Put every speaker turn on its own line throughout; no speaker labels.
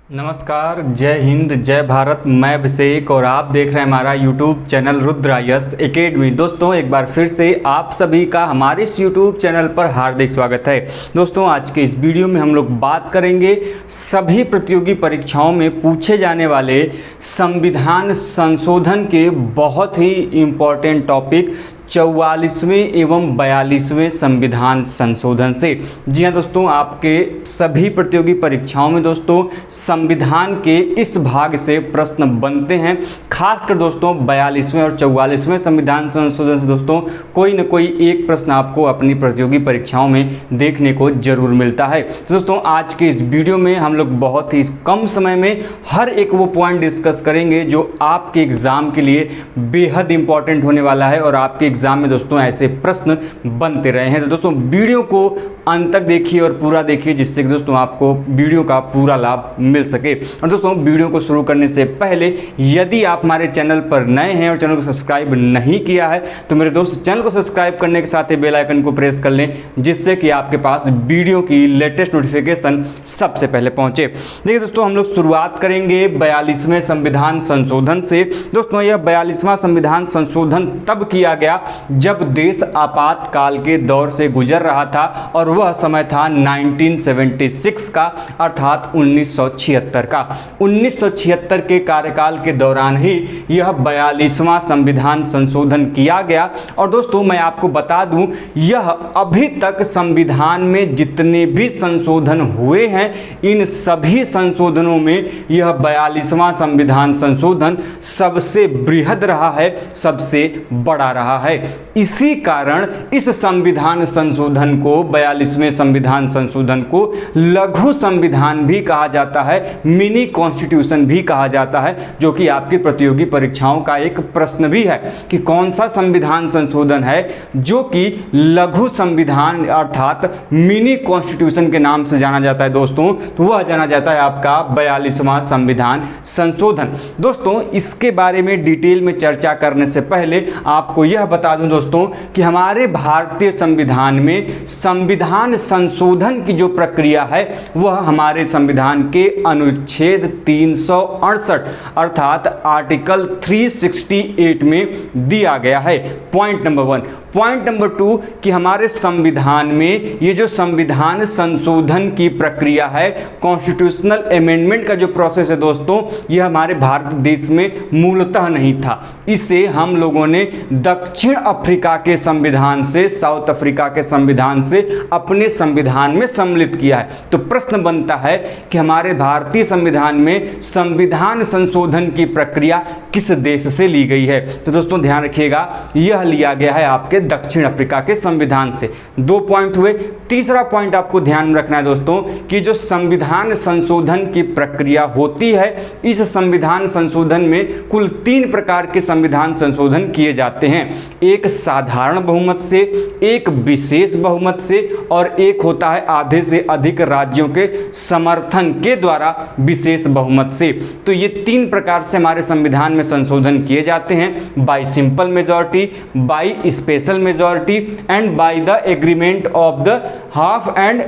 नमस्कार, जय हिंद, जय भारत। मैं अभिषेक और आप देख रहे हैं हमारा यूट्यूब चैनल रुद्रायस एकेडमी। दोस्तों, एक बार फिर से आप सभी का हमारे इस यूट्यूब चैनल पर हार्दिक स्वागत है। दोस्तों, आज के इस वीडियो में हम लोग बात करेंगे सभी प्रतियोगी परीक्षाओं में पूछे जाने वाले संविधान संशोधन के बहुत ही इम्पोर्टेंट टॉपिक 44वें एवं 42वें संविधान संशोधन से। जी हाँ दोस्तों, आपके सभी प्रतियोगी परीक्षाओं में दोस्तों संविधान के इस भाग से प्रश्न बनते हैं। खासकर दोस्तों 42वें और 44वें संविधान संशोधन से दोस्तों कोई न कोई एक प्रश्न आपको अपनी प्रतियोगी परीक्षाओं में देखने को जरूर मिलता है। तो दोस्तों, आज के इस वीडियो में हम लोग बहुत ही कम समय में हर एक वो पॉइंट डिस्कस करेंगे जो आपके एग्जाम के लिए बेहद इंपॉर्टेंट होने वाला है और आपके एग्जाम में दोस्तों ऐसे प्रश्न बनते रहे हैं। तो दोस्तों वीडियो को अंत तक देखिए और पूरा देखिए, जिससे कि दोस्तों आपको वीडियो का पूरा लाभ मिल सके। और दोस्तों, वीडियो को शुरू करने से पहले यदि आप हमारे चैनल पर नए हैं और चैनल को सब्सक्राइब नहीं किया है तो मेरे दोस्त चैनल को सब्सक्राइब करने के साथ ही बेल आइकन को प्रेस कर लें, जिससे कि आपके पास वीडियो की लेटेस्ट नोटिफिकेशन सबसे पहले पहुंचे। देखिए दोस्तों, हम लोग शुरुआत करेंगे 42वें संविधान संशोधन से। दोस्तों, यह 42वां संविधान संशोधन तब किया गया जब देश आपातकाल के दौर से गुजर रहा था और वह समय था 1976 का, अर्थात 1976 का। 1976 के कार्यकाल के दौरान ही यह 42वां संविधान संशोधन किया गया। और दोस्तों, मैं आपको बता दूं, यह अभी तक संविधान में जितने भी संशोधन हुए हैं, इन सभी संशोधनों में यह 42वां संविधान संशोधन सबसे बृहद रहा है, सबसे बड़ा रहा है। इसी कारण इस संविधान संशोधन को, 42वें संविधान संशोधन को लघु संविधान भी कहा जाता है, मिनी कॉन्स्टिट्यूशन भी कहा जाता है, जो कि आपकी प्रतियोगी परीक्षाओं का एक प्रश्न भी है कि कौन सा संविधान संशोधन है जो कि लघु संविधान अर्थात मिनी कॉन्स्टिट्यूशन के नाम से जाना जाता है। दोस्तों, तो वह जाना जाता है आपका 42वां संविधान संशोधन। दोस्तों, इसके बारे में डिटेल में चर्चा करने से पहले आपको यह बता दूं दोस्तों कि हमारे भारतीय संविधान में संविधान संशोधन की जो प्रक्रिया है वह हमारे संविधान के अनुच्छेद 368 अर्थात आर्टिकल 368 में दिया गया है। Point number 1। पॉइंट नंबर 2 कि हमारे संविधान में ये जो संविधान संशोधन की प्रक्रिया है, कॉन्स्टिट्यूशनल अमेंडमेंट का जो प्रोसेस है दोस्तों, यह हमारे भारत देश में मूलतः नहीं था। इसे हम लोगों ने दक्षिण अफ्रीका के संविधान से, साउथ अफ्रीका के संविधान से अपने संविधान में सम्मिलित किया है। तो प्रश्न बनता है कि हमारे भारतीय संविधान में संविधान संशोधन की प्रक्रिया किस देश से ली गई है? तो दोस्तों ध्यान रखिएगा, यह लिया गया है आपके दक्षिण अफ्रीका के संविधान से। 2 पॉइंट हुए। तीसरा पॉइंट आपको ध्यान में रखना है दोस्तों कि जो संविधान संशोधन की प्रक्रिया होती है, इस संविधान संशोधन में कुल 3 प्रकार के संविधान संशोधन किए जाते हैं। एक साधारण बहुमत से, एक विशेष बहुमत से और एक होता है आधे से अधिक राज्यों के समर्थन के द्वारा विशेष बहुमत से। तो ये 3 प्रकार से हमारे संविधान में संशोधन किए जाते हैं, bye simple majority, by special majority and by the agreement of the half and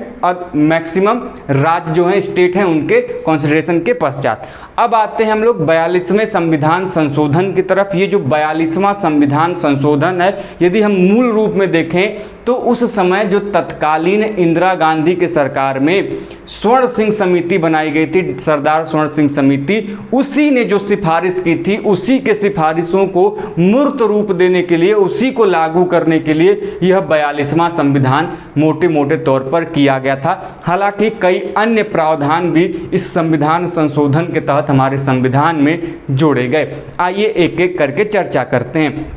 maximum राज्य जो है स्टेट हैं उनके कंसिडरेशन के पश्चात। अब आते हैं हम लोग 42वें संविधान संशोधन की तरफ। ये जो 42वां संविधान संशोधन है, यदि हम मूल रूप में देखें तो उस समय जो तत्कालीन इंदिरा गांधी के सरकार में स्वर्ण सिंह समिति बनाई गई थी, सरदार स्वर्ण सिंह समिति, उसी ने जो सिफारिश की थी, उसी के सिफारिशों को मूर्त रूप देने के लिए, उसी को लागू करने के लिए यह 42वां संविधान मोटे मोटे तौर पर किया गया था। हालांकि कई अन्य प्रावधान भी इस संविधान संशोधन के तहत हमारे संविधान में जोड़े गए। आइए एक एक करके चर्चा करते हैं।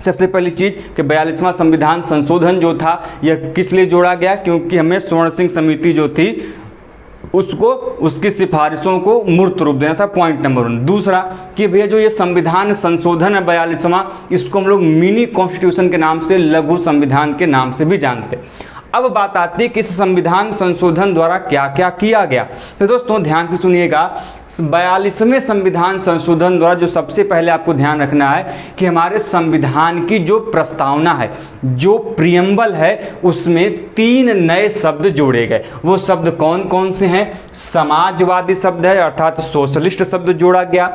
सबसे पहली चीज कि 42वां संविधान संशोधन जो था यह किस लिए जोड़ा गया? क्योंकि हमें स्वर्ण सिंह समिति जो थी उसको, उसकी सिफारिशों को मूर्त रूप देना था। Point number 1। दूसरा कि भैया जो ये संविधान संशोधन है 42वां, इसको हम लोग मिनी कॉन्स्टिट्यूशन के नाम से, लघु संविधान के नाम से भी जानते हैं। अब बात आती है कि इस संविधान संशोधन द्वारा क्या क्या किया गया। तो दोस्तों ध्यान से सुनिएगा, 42वें संविधान संशोधन द्वारा जो सबसे पहले आपको ध्यान रखना है कि हमारे संविधान की जो प्रस्तावना है, जो प्रियम्बल है, उसमें 3 नए शब्द जोड़े गए। वो शब्द कौन कौन से हैं? समाजवादी शब्द है अर्थात सोशलिस्ट शब्द जोड़ा गया,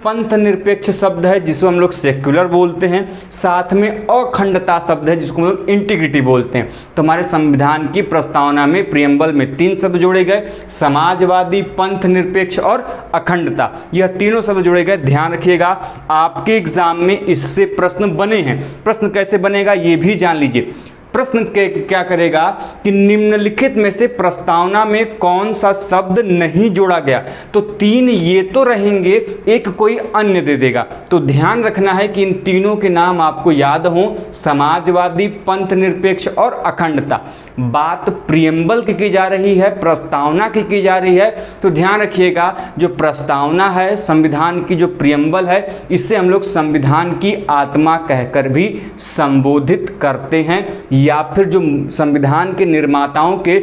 पंथ निरपेक्ष शब्द है जिसको हम लोग सेक्युलर बोलते हैं, साथ में अखंडता शब्द है जिसको हम लोग इंटीग्रिटी बोलते हैं। तो हमारे संविधान की प्रस्तावना में प्रियम्बल में 3 शब्द जोड़े गए, समाजवादी, पंथ निरपेक्ष और अखंडता। यह तीनों शब्द जोड़े गए। ध्यान रखिएगा, आपके एग्जाम में इससे प्रश्न बने हैं। प्रश्न कैसे बनेगा ये भी जान लीजिए। प्रश्न क्या करेगा कि निम्नलिखित में से प्रस्तावना में कौन सा शब्द नहीं जोड़ा गया? तो 3 ये तो रहेंगे, एक कोई अन्य दे देगा। तो ध्यान रखना है कि इन तीनों के नाम आपको याद हों, समाजवादी, पंथ निरपेक्ष और अखंडता। बात प्रियम्बल की जा रही है, प्रस्तावना की जा रही है। तो ध्यान रखिएगा, जो प्रस्तावना है, संविधान की जो प्रियम्बल है, इससे हम लोग संविधान की आत्मा कहकर भी संबोधित करते हैं, या फिर जो संविधान के निर्माताओं के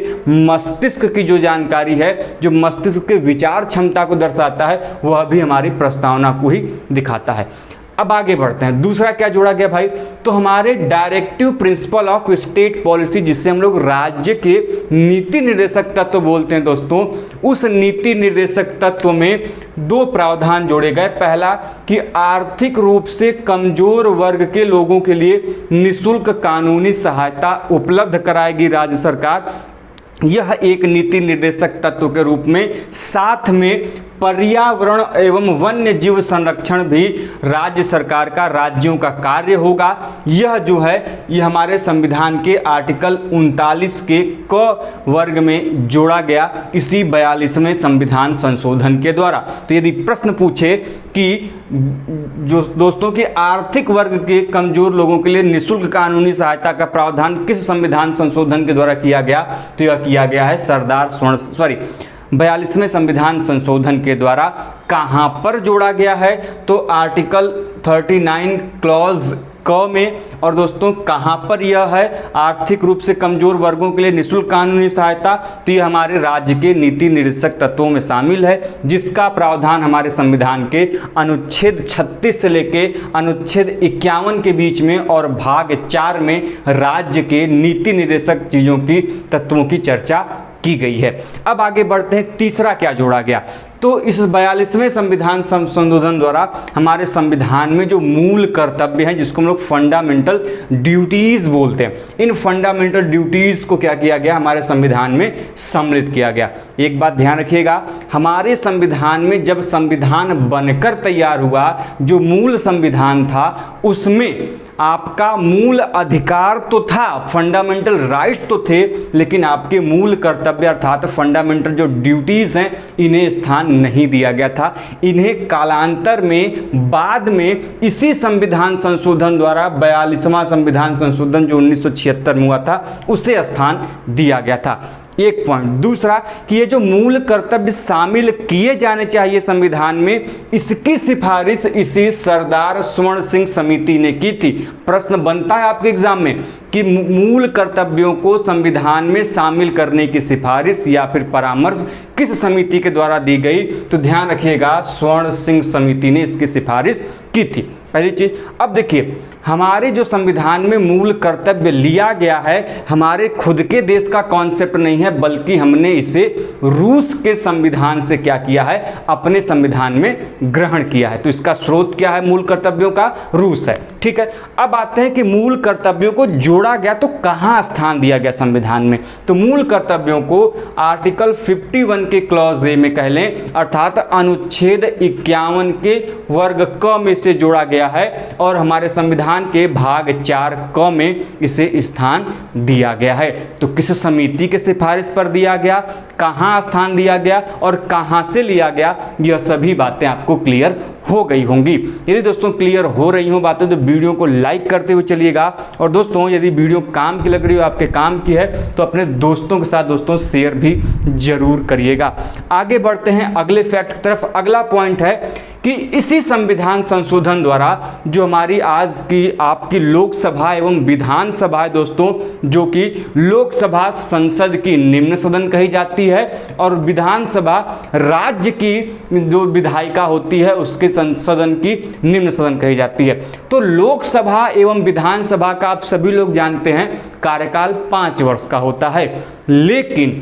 मस्तिष्क की जो जानकारी है, जो मस्तिष्क के विचार क्षमता को दर्शाता है, वह भी हमारी प्रस्तावना को ही दिखाता है। अब आगे बढ़ते हैं। दूसरा क्या जोड़ा गया भाई? तो हमारे directive principle of state policy, जिससे हम लोग राज्य के नीति निर्देशक तत्व बोलते हैं दोस्तों, उस नीति निर्देशक तत्व में 2 प्रावधान जोड़े गए। पहला कि आर्थिक रूप से कमजोर वर्ग के लोगों के लिए निःशुल्क कानूनी सहायता उपलब्ध कराएगी राज्य सरकार, यह एक नीति निर्देशक तत्व के रूप में। साथ में पर्यावरण एवं वन्य जीव संरक्षण भी राज्य सरकार का, राज्यों का कार्य होगा। यह जो है यह हमारे संविधान के आर्टिकल 39 के क वर्ग में जोड़ा गया इसी 42वें संविधान संशोधन के द्वारा। तो यदि प्रश्न पूछे कि जो दोस्तों के आर्थिक वर्ग के कमजोर लोगों के लिए निःशुल्क कानूनी सहायता का प्रावधान किस संविधान संशोधन के द्वारा किया गया, तो यह किया गया है 42वें संविधान संशोधन के द्वारा। कहां पर जोड़ा गया है? तो आर्टिकल 39 क्लॉज क में। और दोस्तों कहां पर यह है? आर्थिक रूप से कमजोर वर्गों के लिए निःशुल्क कानूनी सहायता, तो यह हमारे राज्य के नीति निर्देशक तत्वों में शामिल है, जिसका प्रावधान हमारे संविधान के अनुच्छेद 36 से लेके अनुच्छेद 51 के बीच में और भाग 4 में राज्य के नीति निर्देशक चीजों की, तत्वों की चर्चा की गई है। अब आगे बढ़ते हैं, तीसरा क्या जोड़ा गया? तो इस 42वें संविधान संशोधन द्वारा हमारे संविधान में जो मूल कर्तव्य हैं, जिसको हम लोग फंडामेंटल ड्यूटीज बोलते हैं, इन फंडामेंटल ड्यूटीज को क्या किया गया? हमारे संविधान में सम्मिलित किया गया। एक बात ध्यान रखिएगा, हमारे संविधान में जब संविधान बनकर तैयार हुआ, जो मूल संविधान था उसमें आपका मूल अधिकार तो था, फंडामेंटल राइट्स तो थे, लेकिन आपके मूल कर्तव्य अर्थात फंडामेंटल जो ड्यूटीज हैं, इन्हें स्थान नहीं दिया गया था। इन्हें कालांतर में बाद में इसी संविधान संशोधन द्वारा 42वां संविधान संशोधन जो 1976 में हुआ था, उसे स्थान दिया गया था। एक पॉइंट। दूसरा कि ये जो मूल कर्तव्य शामिल किए जाने चाहिए संविधान में, इसकी सिफारिश इसी सरदार स्वर्ण सिंह समिति ने की थी। प्रश्न बनता है आपके एग्जाम में कि मूल कर्तव्यों को संविधान में शामिल करने की सिफारिश या फिर परामर्श किस समिति के द्वारा दी गई, तो ध्यान रखिएगा स्वर्ण सिंह समिति ने इसकी सिफारिश की थी। पहली चीज। अब देखिए, हमारे जो संविधान में मूल कर्तव्य लिया गया है, हमारे खुद के देश का कॉन्सेप्ट नहीं है, बल्कि हमने इसे रूस के संविधान से क्या किया है? अपने संविधान में ग्रहण किया है। तो इसका स्रोत क्या है मूल कर्तव्यों का? रूस है। ठीक है। अब आते हैं कि मूल कर्तव्यों को जोड़ा गया तो कहां स्थान दिया गया संविधान में? तो मूल कर्तव्यों को आर्टिकल 51 के क्लॉज ए में कह लें, अर्थात अनुच्छेद 51 के वर्ग क में से जोड़ा गया है और हमारे संविधान के भाग 4 क में इसे स्थान दिया गया है। तो किस समिति के सिफारिश पर दिया गया, कहां स्थान दिया गया और कहां से लिया गया, यह सभी बातें आपको क्लियर हो गई होंगी। यदि दोस्तों क्लियर हो रही हो बातें तो वीडियो को लाइक करते हुए चलिएगा। और दोस्तों यदि वीडियो काम की लग रही हो, आपके काम की है, तो अपने दोस्तों के साथ दोस्तों शेयर भी जरूर करिएगा। आगे बढ़ते हैं अगले फैक्ट की तरफ। अगला पॉइंट है कि इसी संविधान संशोधन द्वारा जो हमारी आज की आपकी लोकसभा एवं विधानसभा है दोस्तों, जो कि लोकसभा संसद की निम्न सदन कही जाती है और विधानसभा राज्य की जो विधायिका होती है उसके सदन की निम्न सदन कही जाती है। तो लोकसभा एवं विधानसभा का आप सभी लोग जानते हैं कार्यकाल 5 वर्ष का होता है, लेकिन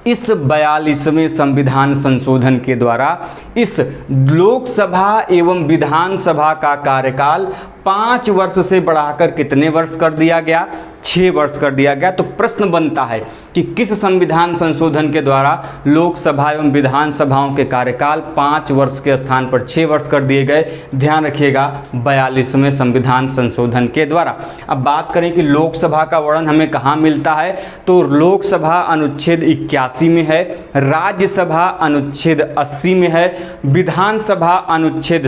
इस 42वें संविधान संशोधन के द्वारा इस लोकसभा एवं विधानसभा का कार्यकाल 5 वर्ष से बढ़ाकर कितने वर्ष कर दिया गया? 6 वर्ष कर दिया गया। तो प्रश्न बनता है कि किस संविधान संशोधन के द्वारा लोकसभा एवं विधानसभाओं के कार्यकाल 5 वर्ष के स्थान पर 6 वर्ष कर दिए गए? ध्यान रखिएगा, 42वें संविधान संशोधन के द्वारा। अब बात करें कि लोकसभा का वर्णन हमें कहाँ मिलता है, तो लोकसभा अनुच्छेद 81 में है, राज्यसभा अनुच्छेद 80 में है, विधानसभा अनुच्छेद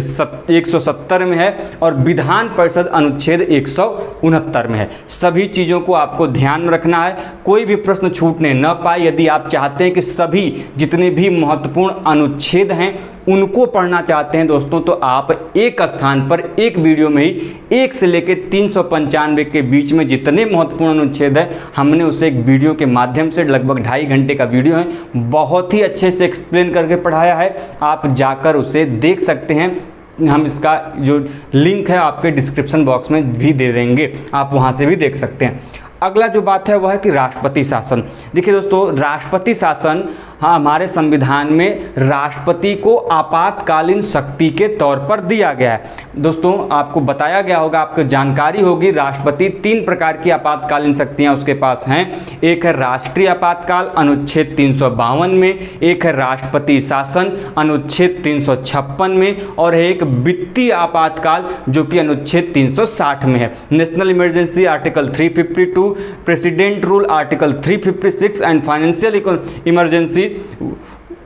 170 में है और विधान परिषद अनुच्छेद 169 में है। सभी चीजों को आपको ध्यान में रखना है, कोई भी प्रश्न छूटने न पाए। यदि आप चाहते हैं कि सभी जितने भी महत्वपूर्ण अनुच्छेद हैं उनको पढ़ना चाहते हैं दोस्तों, तो आप एक स्थान पर एक वीडियो में ही 1 से लेकर 395 के बीच में जितने महत्वपूर्ण अनुच्छेद हैं हमने उसे एक वीडियो के माध्यम से लगभग 2.5 घंटे का वीडियो है, बहुत ही अच्छे से एक्सप्लेन करके पढ़ाया है। आप जाकर उसे देख सकते हैं, हम इसका जो लिंक है आपके डिस्क्रिप्शन बॉक्स में भी दे देंगे, आप वहां से भी देख सकते हैं। अगला जो बात है वह है कि राष्ट्रपति शासन। देखिए दोस्तों, राष्ट्रपति शासन हमारे संविधान में राष्ट्रपति को आपातकालीन शक्ति के तौर पर दिया गया है। दोस्तों आपको बताया गया होगा, आपको जानकारी होगी, राष्ट्रपति 3 प्रकार की आपातकालीन शक्तियां उसके पास हैं। एक है राष्ट्रीय आपातकाल अनुच्छेद 352 में, एक है राष्ट्रपति शासन अनुच्छेद 356 में और एक वित्तीय आपातकाल जो कि अनुच्छेद 360 में है। National emergency article 352, president rule article 356 and financial emergency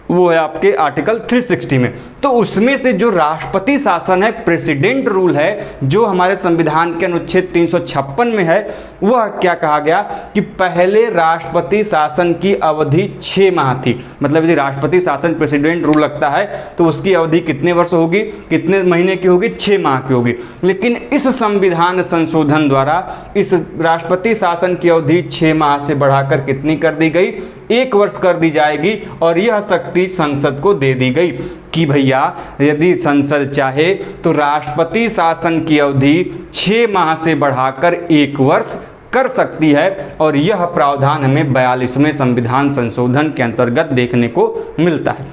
वो है आपके आर्टिकल 360 में। तो उसमें से जो राष्ट्रपति शासन है, प्रेसिडेंट रूल है, जो हमारे संविधान के अनुच्छेद 356 में है, वह क्या कहा गया कि पहले राष्ट्रपति शासन की अवधि 6 माह थी। मतलब यदि राष्ट्रपति शासन प्रेसिडेंट रूल लगता है तो उसकी अवधि कितने वर्ष होगी, कितने महीने की होगी? 6 माह की होगी। लेकिन इस संविधान संशोधन द्वारा इस राष्ट्रपति शासन की अवधि 6 माह से बढ़ाकर कितनी कर दी गई? 1 वर्ष कर दी जाएगी और यह शक्ति संसद को दे दी गई कि भैया यदि संसद चाहे तो राष्ट्रपति शासन की अवधि 6 माह से बढ़ाकर 1 वर्ष कर सकती है। और यह प्रावधान हमें 42वें संविधान संशोधन के अंतर्गत देखने को मिलता है।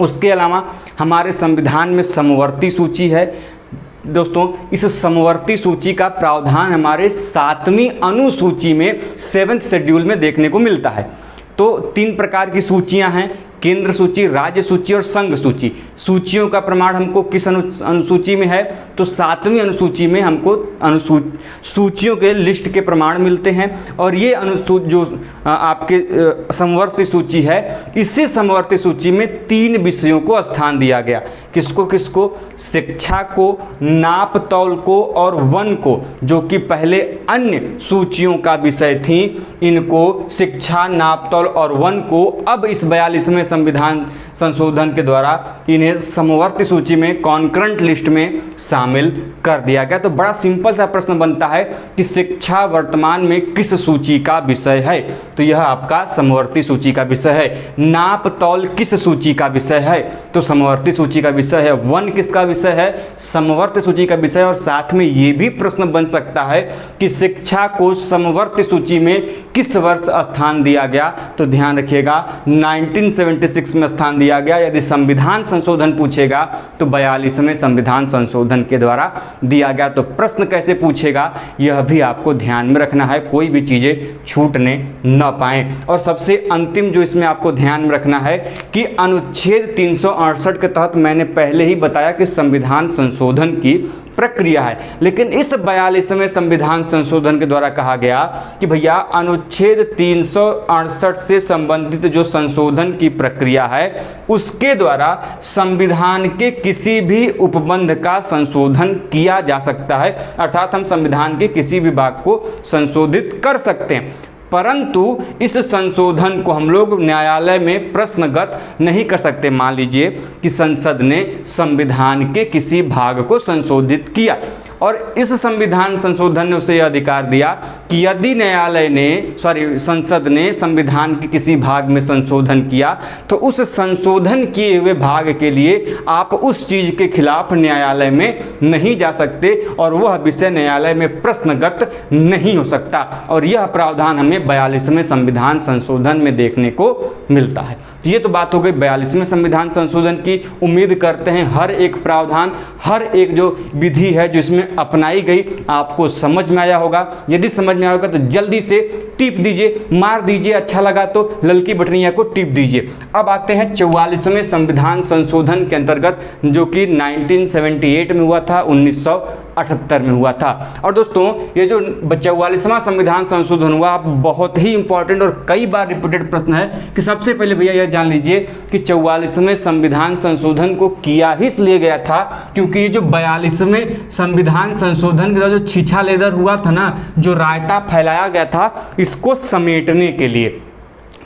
उसके अलावा हमारे संविधान में समवर्ती सूची है। दोस्तों इस समवर्ती सूची का प्रावधान हमारे 7वीं अनुसूची में 7th शेड्यूल में देखने को मिलता है। तो 3 प्रकार की सूचियां हैं, केंद्र सूची, राज्य सूची और संघ सूची। सूचियों का प्रमाण हमको किस अनुसूची में है? तो 7वीं अनुसूची में हमको सूचियों के लिस्ट के प्रमाण मिलते हैं। और ये जो आपके समवर्ती सूची है, इसी समवर्ती सूची में 3 विषयों को स्थान दिया गया। किसको किसको? शिक्षा को, नाप तौल को और वन को, जो कि पहले अन्य सूचियों का विषय थी। इनको शिक्षा, नाप तौल और वन को अब इस 42वें संविधान संशोधन के द्वारा इन्हें समवर्ती सूची में, कॉन्करेंट लिस्ट में शामिल कर दिया गया। तो बड़ा सिंपल सा प्रश्न बनता है कि शिक्षा वर्तमान में किस सूची का विषय है? तो यह आपका समवर्ती सूची का विषय है। नाप तौल किस सूची का विषय है? तो समवर्ती सूची का विषय है। वन किसका विषय है? समवर्ती सूची का विषय। और साथ में ये भी प्रश्न बन सकता है कि शिक्षा को समवर्ती सूची में किस वर्ष स्थान दिया गया? तो ध्यान रखिएगा 1976 में स्थान दिया गया। यदि संविधान संशोधन पूछेगा तो 42वें संविधान संशोधन के द्वारा दिया गया। तो प्रश्न कैसे पूछेगा यह भी आपको ध्यान में रखना है, कोई भी चीजें छूटने न पाए। और सबसे अंतिम जो इसमें आपको ध्यान में रखना है कि अनुच्छेद 368 के तहत मैंने पहले ही बताया कि संविधान संशोधन की प्रक्रिया है, लेकिन इस 42वें संविधान संशोधन के द्वारा कहा गया कि भैया अनुच्छेद 368 से संबंधित जो संशोधन की प्रक्रिया है उसके द्वारा संविधान के किसी भी उपबंध का संशोधन किया जा सकता है। अर्थात हम संविधान के किसी भी भाग को संशोधित कर सकते हैं। परंतु इस संशोधन को हम लोग न्यायालय में प्रश्नगत नहीं कर सकते। मान लीजिए कि संसद ने संविधान के किसी भाग को संशोधित किया और इस संविधान संशोधन ने उसे यह अधिकार दिया कि यदि संसद ने संविधान के किसी भाग में संशोधन किया तो उस संशोधन किए हुए भाग के लिए आप उस चीज के खिलाफ न्यायालय में नहीं जा सकते और वह विषय न्यायालय में प्रश्नगत नहीं हो सकता। और यह प्रावधान हमें 42वें संविधान संशोधन में देखने को मिलता है। ये तो बात हो गई 42वें संविधान संशोधन की। उम्मीद करते हैं हर एक प्रावधान, हर एक जो विधि है जो इसमें अपनाई गई आपको समझ में आया होगा। यदि समझ में आया होगा तो जल्दी से टिप दीजिए, मार दीजिए, अच्छा लगा तो ललकी बटनिया को टिप दीजिए। अब आते हैं 44वें संविधान संशोधन के अंतर्गत जो कि 1978 में हुआ था, 1978 में हुआ था। और दोस्तों ये जो 44वां संविधान संशोधन हुआ बहुत ही इंपॉर्टेंट और कई बार रिपीटेड प्रश्न है कि सबसे पहले भैया यह जान लीजिए कि 44वें संविधान संशोधन को किया ही इसलिए गया था क्योंकि ये जो 42वें संविधान संशोधन का जो छीछा लेदर हुआ था ना, जो रायता फैलाया गया था, इसको समेटने के लिए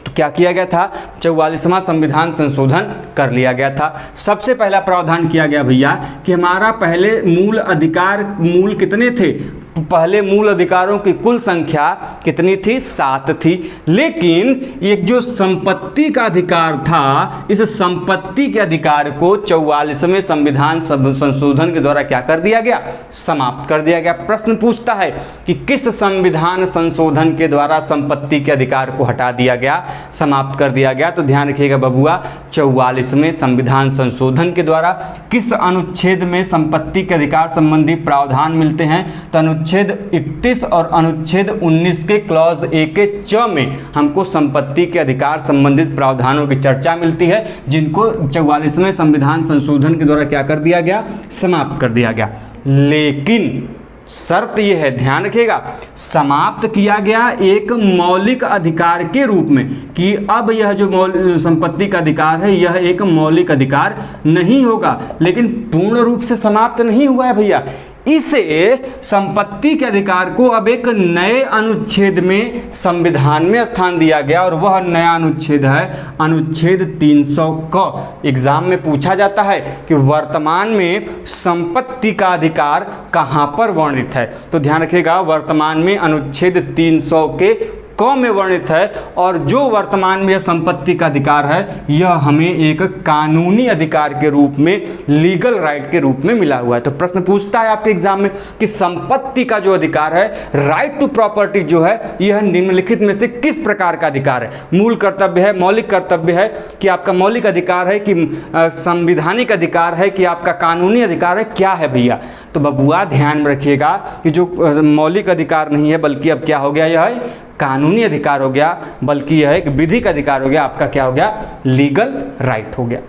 तो क्या किया गया था, 44वां संविधान संशोधन कर लिया गया था। सबसे पहला प्रावधान किया गया भैया कि हमारा पहले मूल कितने थे, पहले मूल अधिकारों की कुल संख्या कितनी थी, 7 थी। लेकिन एक जो संपत्ति का अधिकार था, इस संपत्ति के अधिकार को 44वें संविधान संशोधन के द्वारा क्या कर दिया गया, समाप्त कर दिया गया। प्रश्न पूछता है कि किस संविधान संशोधन के द्वारा संपत्ति के अधिकार को हटा दिया गया, समाप्त कर दिया गया। तो ध्यान रखिएगा बबुआ, 44वें संविधान संशोधन के द्वारा किस अनुच्छेद में संपत्ति के अधिकार संबंधी प्रावधान मिलते हैं, तो अनुच्छेद 31 और अनुच्छेद 19 के क्लॉज ए के च में हमको संपत्ति के अधिकार संबंधित प्रावधानों की चर्चा मिलती है, जिनको 44वें संविधान संशोधन के द्वारा क्या कर दिया गया, समाप्त कर दिया गया। लेकिन शर्त यह है, ध्यान रखिएगा, समाप्त किया गया एक मौलिक अधिकार के रूप में कि अब यह जो संपत्ति का अधिकार है यह एक मौलिक अधिकार नहीं होगा। लेकिन पूर्ण रूप से समाप्त नहीं हुआ है भैया, इसे संपत्ति के अधिकार को अब एक नए अनुच्छेद में संविधान में स्थान दिया गया और वह नया अनुच्छेद है अनुच्छेद 300 क। एग्जाम में पूछा जाता है कि वर्तमान में संपत्ति का अधिकार कहां पर वर्णित है, तो ध्यान रखिएगा वर्तमान में अनुच्छेद 300 के क में वर्णित है। और जो वर्तमान में यह संपत्ति का अधिकार है यह हमें एक कानूनी अधिकार के रूप में, लीगल राइट के रूप में मिला हुआ है। तो प्रश्न पूछता है आपके एग्जाम में कि संपत्ति का जो अधिकार है, राइट टू प्रॉपर्टी जो है, यह निम्नलिखित में से किस प्रकार का अधिकार है। मूल कर्तव्य है, मौलिक कर्तव्य है कि आपका मौलिक अधिकार है कि संवैधानिक अधिकार है कि आपका कानूनी अधिकार है, क्या है भैया। तो बबुआ ध्यान में रखिएगा कि जो मौलिक अधिकार नहीं है बल्कि अब क्या हो गया, यह है कानूनी अधिकार हो गया, बल्कि यह एक विधिक अधिकार हो गया, आपका क्या हो गया, लीगल राइट हो गया।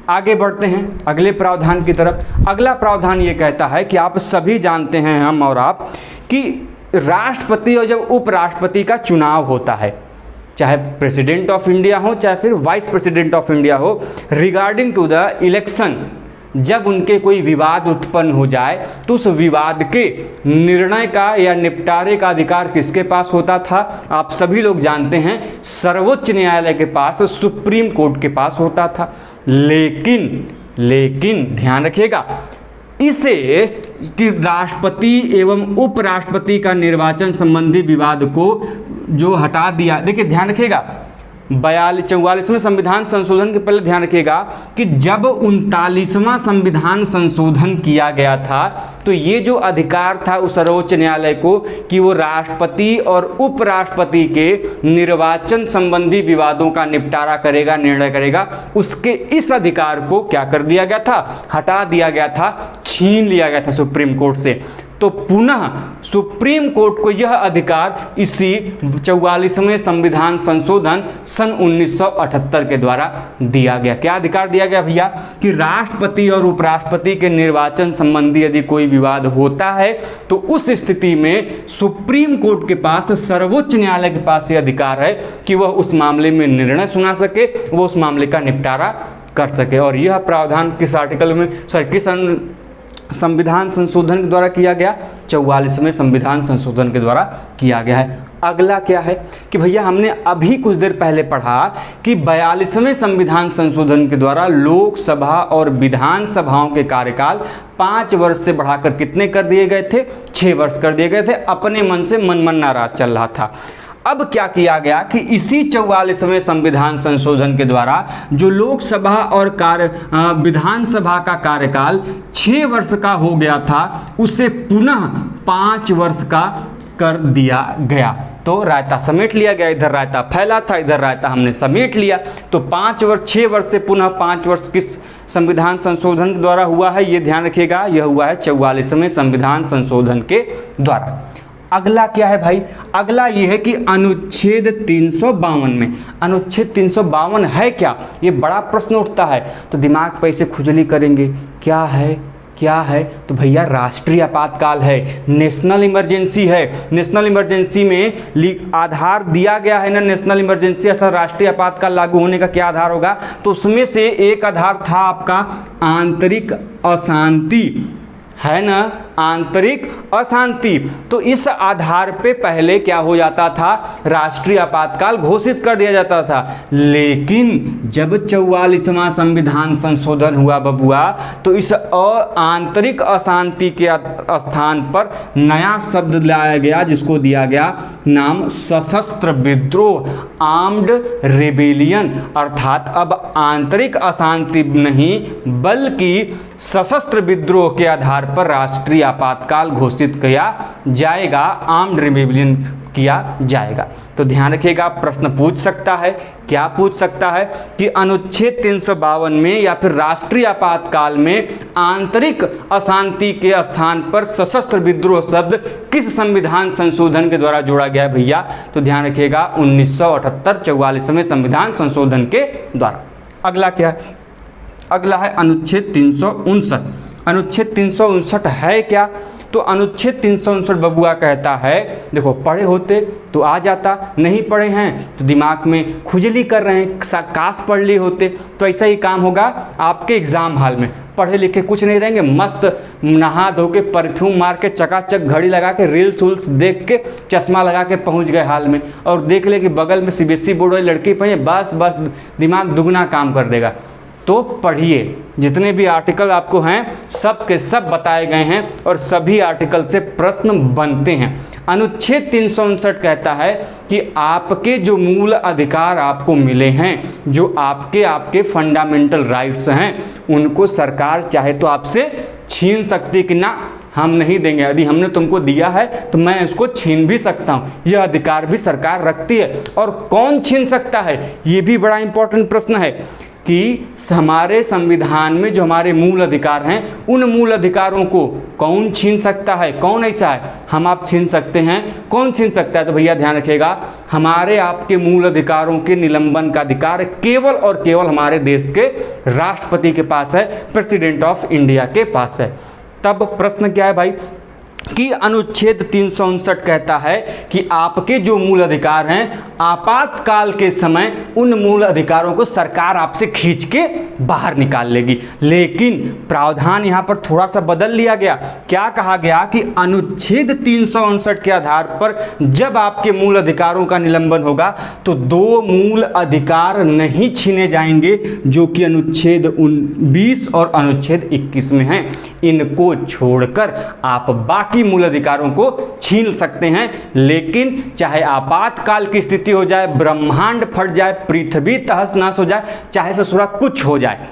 आगे बढ़ते हैं अगले प्रावधान की तरफ। अगला प्रावधान ये कहता है कि आप सभी जानते हैं, हम और आप, कि राष्ट्रपति और जब उपराष्ट्रपति का चुनाव होता है, चाहे प्रेसिडेंट ऑफ इंडिया हो चाहे फिर वाइस प्रेसिडेंट ऑफ इंडिया हो, रिगार्डिंग टू द इलेक्शन जब उनके कोई विवाद उत्पन्न हो जाए तो उस विवाद के निर्णय का या निपटारे का अधिकार किसके पास होता था, आप सभी लोग जानते हैं, सर्वोच्च न्यायालय के पास, सुप्रीम कोर्ट के पास होता था। लेकिन ध्यान रखिएगा, इसे कि राष्ट्रपति एवं उपराष्ट्रपति का निर्वाचन संबंधी विवाद को जो हटा दिया, देखिए ध्यान रखिएगा 44वें संविधान संशोधन के पहले ध्यान रखिएगा कि जब 39वां संविधान संशोधन किया गया था तो ये जो अधिकार था उस सर्वोच्च न्यायालय को कि वो राष्ट्रपति और उपराष्ट्रपति के निर्वाचन संबंधी विवादों का निपटारा करेगा, निर्णय करेगा, उसके इस अधिकार को क्या कर दिया गया था, हटा दिया गया था, छीन लिया गया था सुप्रीम कोर्ट से। तो पुनः सुप्रीम कोर्ट को यह अधिकार इसी 44वें संविधान संशोधन सन 1978 के द्वारा दिया गया। क्या अधिकार दिया गया भैया, कि राष्ट्रपति और उपराष्ट्रपति के निर्वाचन संबंधी यदि कोई विवाद होता है तो उस स्थिति में सुप्रीम कोर्ट के पास, सर्वोच्च न्यायालय के पास यह अधिकार है कि वह उस मामले में निर्णय सुना सके, वह उस मामले का निपटारा कर सके। और यह प्रावधान किस आर्टिकल में, किस संविधान संशोधन के द्वारा किया गया, 44वें संविधान संशोधन के द्वारा किया गया है। अगला क्या है कि भैया हमने अभी कुछ देर पहले पढ़ा कि 42वें संविधान संशोधन के द्वारा लोकसभा और विधानसभाओं के कार्यकाल 5 वर्ष से बढ़ाकर कितने कर दिए गए थे, 6 वर्ष कर दिए गए थे। अपने मन से मनमना राज चल रहा था। अब क्या किया गया कि इसी 44वें संविधान संशोधन के द्वारा जो लोकसभा और विधानसभा का कार्यकाल 6 वर्ष का हो गया था, उसे पुनः 5 वर्ष का कर दिया गया। तो रायता समेट लिया गया, इधर रायता फैला था, इधर रायता हमने समेट लिया। तो 5 वर्ष, 6 वर्ष से पुनः 5 वर्ष किस संविधान संशोधन के द्वारा हुआ है, ये ध्यान रखिएगा। यह हुआ है 44वें संविधान संशोधन के द्वारा। अगला क्या है भाई, अगला ये है कि अनुच्छेद 352 में, अनुच्छेद 352 है क्या, ये बड़ा प्रश्न उठता है। तो दिमाग पे इसे खुजली करेंगे, क्या है क्या है, तो भैया राष्ट्रीय आपातकाल है, नेशनल इमरजेंसी है। नेशनल इमरजेंसी में आधार दिया गया है ना, नेशनल इमरजेंसी अर्थात राष्ट्रीय आपातकाल लागू होने का क्या आधार होगा, तो उसमें से एक आधार था आपका आंतरिक अशांति, है ना, आंतरिक अशांति। तो इस आधार पे पहले क्या हो जाता था, राष्ट्रीय आपातकाल घोषित कर दिया जाता था। लेकिन जब 44वां संविधान संशोधन हुआ बबुआ, तो इस आंतरिक अशांति के स्थान पर नया शब्द लाया गया, जिसको दिया गया नाम सशस्त्र विद्रोह, आर्म्ड रेबेलियन। अर्थात अब आंतरिक अशांति नहीं बल्कि सशस्त्र विद्रोह के आधार पर राष्ट्रीय आपातकाल घोषित किया जाएगा, आर्म्ड रिबेलियन किया जाएगा। तो ध्यान रखिएगा, प्रश्न पूछ सकता है, क्या पूछ सकता है कि अनुच्छेद 352 में या फिर राष्ट्रीय आपातकाल में आंतरिक अशांति के स्थान पर सशस्त्र विद्रोह शब्द किस संविधान संशोधन के द्वारा जोड़ा गया है भैया, तो ध्यान रखिएगा 1978 44वें संविधान संशोधन के द्वारा। अगला क्या है, अगला है अनुच्छेद 359। अनुच्छेद 359 है क्या, तो अनुच्छेद 359 बबुआ कहता है, देखो पढ़े होते तो आ जाता, नहीं पढ़े हैं तो दिमाग में खुजली कर रहे हैं, काश पढ़ लिए होते। तो ऐसा ही काम होगा आपके एग्जाम हॉल में, पढ़े लिखे कुछ नहीं रहेंगे, मस्त नहा धो के परफ्यूम मार के चकाचक घड़ी लगा के रील्स उल्स देख के चश्मा लगा के पहुंच गए हाल में, और देख ले कि बगल में सीबीएसई बोर्ड वाली लड़की पढ़े, बस बस दिमाग दुगना काम कर देगा। तो पढ़िए, जितने भी आर्टिकल आपको हैं सब के सब बताए गए हैं और सभी आर्टिकल से प्रश्न बनते हैं। अनुच्छेद 359 कहता है कि आपके जो मूल अधिकार आपको मिले हैं, जो आपके फंडामेंटल राइट्स हैं, उनको सरकार चाहे तो आपसे छीन सकती कि ना हम नहीं देंगे, यदि हमने तुमको दिया है तो मैं इसको छीन भी सकता हूँ, यह अधिकार भी सरकार रखती है। और कौन छीन सकता है, ये भी बड़ा इंपॉर्टेंट प्रश्न है कि हमारे संविधान में जो हमारे मूल अधिकार हैं, उन मूल अधिकारों को कौन छीन सकता है, कौन ऐसा है, हम आप छीन सकते हैं, कौन छीन सकता है, तो भैया ध्यान रखिएगा, हमारे आपके मूल अधिकारों के निलंबन का अधिकार केवल और केवल हमारे देश के राष्ट्रपति के पास है, प्रेसिडेंट ऑफ इंडिया के पास है। तब प्रश्न क्या है भाई कि अनुच्छेद 359 कहता है कि आपके जो मूल अधिकार हैं, आपातकाल के समय उन मूल अधिकारों को सरकार आपसे खींच के बाहर निकाल लेगी। लेकिन प्रावधान यहाँ पर थोड़ा सा बदल लिया गया। क्या कहा गया कि अनुच्छेद 359 के आधार पर जब आपके मूल अधिकारों का निलंबन होगा तो 2 मूल अधिकार नहीं छीने जाएंगे, जो कि अनुच्छेद 20 और अनुच्छेद 21 में हैं। इनको छोड़कर आप बाकी मूल अधिकारों को छीन सकते हैं। लेकिन चाहे आपातकाल की स्थिति हो जाए, ब्रह्मांड फट जाए, पृथ्वी तहस नहस हो जाए, चाहे ससुरा कुछ हो जाए,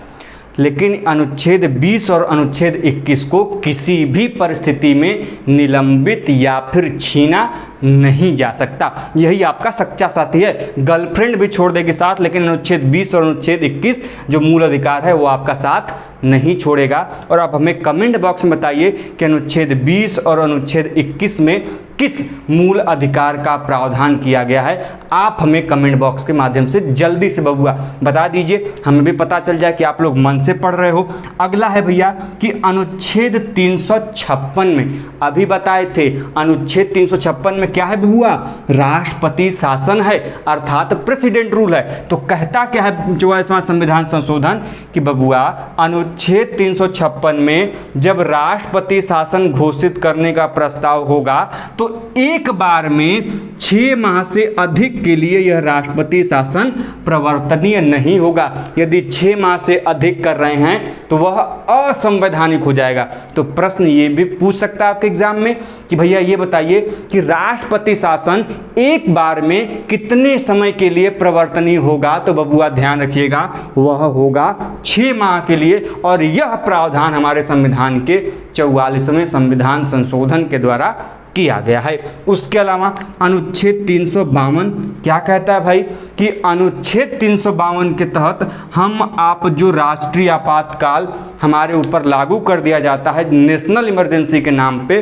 लेकिन अनुच्छेद 20 और अनुच्छेद 21 को किसी भी परिस्थिति में निलंबित या फिर छीना नहीं जा सकता। यही आपका सच्चा साथी है। गर्लफ्रेंड भी छोड़ देगी साथ, लेकिन अनुच्छेद 20 और अनुच्छेद 21 जो मूल अधिकार है वो आपका साथ नहीं छोड़ेगा। और आप हमें कमेंट बॉक्स में बताइए कि अनुच्छेद 20 और अनुच्छेद 21 में किस मूल अधिकार का प्रावधान किया गया है, आप हमें कमेंट बॉक्स के माध्यम से जल्दी से बबुआ बता दीजिए, हमें भी पता चल जाए कि आप लोग मन से पढ़ रहे हो। अगला है भैया कि अनुच्छेद 356 में अभी बताए थे, अनुच्छेद 356 में क्या है बबुआ, राष्ट्रपति शासन है अर्थात प्रेसिडेंट रूल है। तो कहता क्या है 44वां संविधान संशोधन कि बबुआ अनुच्छेद 356 में जब राष्ट्रपति शासन घोषित करने का प्रस्ताव होगा तो एक बार में 6 माह से अधिक के लिए यह राष्ट्रपति शासन प्रवर्तनीय नहीं होगा। यदि 6 माह से अधिक कर रहे हैं तो वह असंवैधानिक हो जाएगा। तो प्रश्न ये भी पूछ सकता है आपके एग्जाम में कि भैया ये बताइए कि राष्ट्रपति शासन एक बार में कितने समय के लिए प्रवर्तनीय होगा। तो बबुआ ध्यान रखिएगा वह होगा 6 माह के लिए, और यह प्रावधान हमारे संविधान के 44वें संविधान संशोधन के द्वारा किया गया है। उसके अलावा अनुच्छेद 352 क्या कहता है भाई कि अनुच्छेद 352 के तहत हम आप जो राष्ट्रीय आपातकाल हमारे ऊपर लागू कर दिया जाता है नेशनल इमरजेंसी के नाम पे,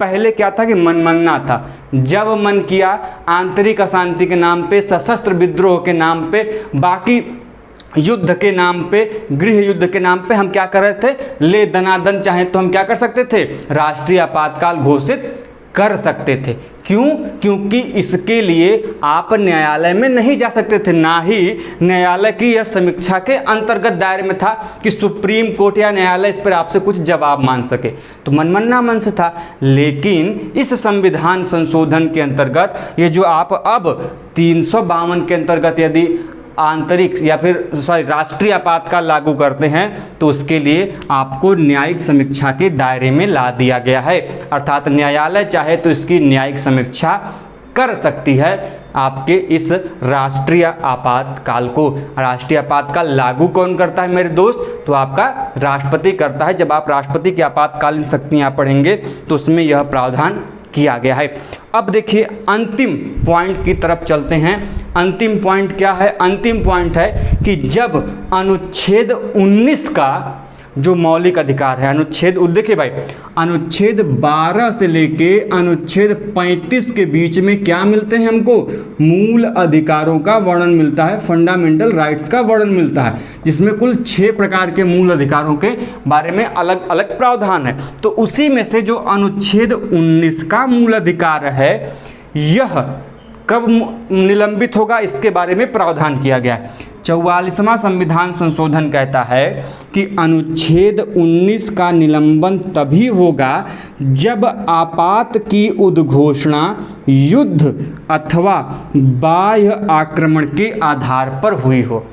पहले क्या था कि मनमाना था, जब मन किया आंतरिक अशांति के नाम पे, सशस्त्र विद्रोह के नाम पे, बाकी युद्ध के नाम पे, गृह युद्ध के नाम पे हम क्या कर रहे थे, ले दनादन चाहे तो हम क्या कर सकते थे, राष्ट्रीय आपातकाल घोषित कर सकते थे। क्यों? क्योंकि इसके लिए आप न्यायालय में नहीं जा सकते थे, ना ही न्यायालय की यह समीक्षा के अंतर्गत दायरे में था कि सुप्रीम कोर्ट या न्यायालय इस पर आपसे कुछ जवाब मांग सके। तो मनमन्ना मन से था। लेकिन इस संविधान संशोधन के अंतर्गत ये जो आप अब 352 के अंतर्गत यदि आंतरिक या फिर राष्ट्रीय आपातकाल लागू करते हैं तो उसके लिए आपको न्यायिक समीक्षा के दायरे में ला दिया गया है। अर्थात न्यायालय चाहे तो इसकी न्यायिक समीक्षा कर सकती है आपके इस राष्ट्रीय आपातकाल को। राष्ट्रीय आपातकाल लागू कौन करता है मेरे दोस्त? तो आपका राष्ट्रपति करता है। जब आप राष्ट्रपति की आपातकालीन शक्तियाँ पढ़ेंगे तो उसमें यह प्रावधान किया गया है। अब देखिए अंतिम पॉइंट की तरफ चलते हैं। अंतिम पॉइंट क्या है? अंतिम पॉइंट है कि जब अनुच्छेद 19 का जो मौलिक अधिकार है, अनुच्छेद देखिए भाई, अनुच्छेद 12 से लेके अनुच्छेद 35 के बीच में क्या मिलते हैं हमको? मूल अधिकारों का वर्णन मिलता है, फंडामेंटल राइट्स का वर्णन मिलता है, जिसमें कुल 6 प्रकार के मूल अधिकारों के बारे में अलग अलग प्रावधान है। तो उसी में से जो अनुच्छेद 19 का मूल अधिकार है यह कब निलंबित होगा इसके बारे में प्रावधान किया गया है। 44वां संविधान संशोधन कहता है कि अनुच्छेद 19 का निलंबन तभी होगा जब आपात की उद्घोषणा युद्ध अथवा बाह्य आक्रमण के आधार पर हुई हो।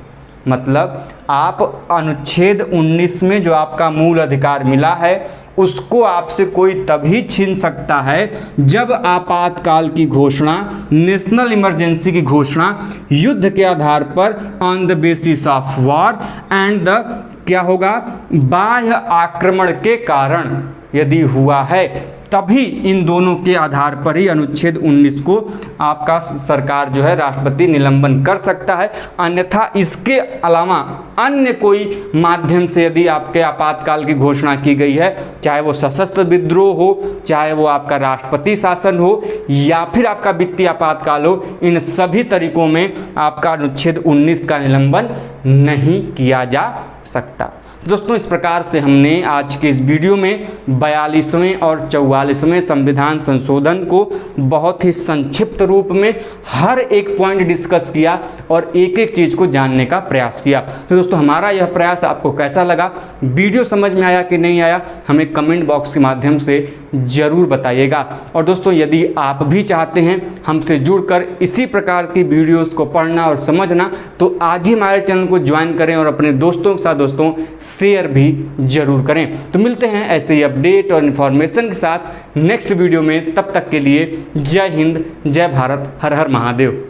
मतलब आप अनुच्छेद 19 में जो आपका मूल अधिकार मिला है उसको आपसे कोई तभी छीन सकता है जब आपातकाल की घोषणा, नेशनल इमरजेंसी की घोषणा युद्ध के आधार पर on the basis of war and the क्या होगा, बाह्य आक्रमण के कारण यदि हुआ है, तभी इन दोनों के आधार पर ही अनुच्छेद 19 को आपका सरकार जो है राष्ट्रपति निलंबन कर सकता है। अन्यथा इसके अलावा अन्य कोई माध्यम से यदि आपके आपातकाल की घोषणा की गई है, चाहे वो सशस्त्र विद्रोह हो, चाहे वो आपका राष्ट्रपति शासन हो या फिर आपका वित्तीय आपातकाल हो, इन सभी तरीकों में आपका अनुच्छेद 19 का निलंबन नहीं किया जा सकता। दोस्तों इस प्रकार से हमने आज के इस वीडियो में 42वें और 44वें संविधान संशोधन को बहुत ही संक्षिप्त रूप में हर एक पॉइंट डिस्कस किया और एक एक चीज़ को जानने का प्रयास किया। तो दोस्तों हमारा यह प्रयास आपको कैसा लगा, वीडियो समझ में आया कि नहीं आया, हमें कमेंट बॉक्स के माध्यम से ज़रूर बताइएगा। और दोस्तों यदि आप भी चाहते हैं हमसे जुड़कर इसी प्रकार की वीडियोज़ को पढ़ना और समझना तो आज ही हमारे चैनल को ज्वाइन करें और अपने दोस्तों के साथ दोस्तों शेयर भी जरूर करें। तो मिलते हैं ऐसे ही अपडेट और इन्फॉर्मेशन के साथ नेक्स्ट वीडियो में। तब तक के लिए जय हिंद, जय भारत, हर हर महादेव।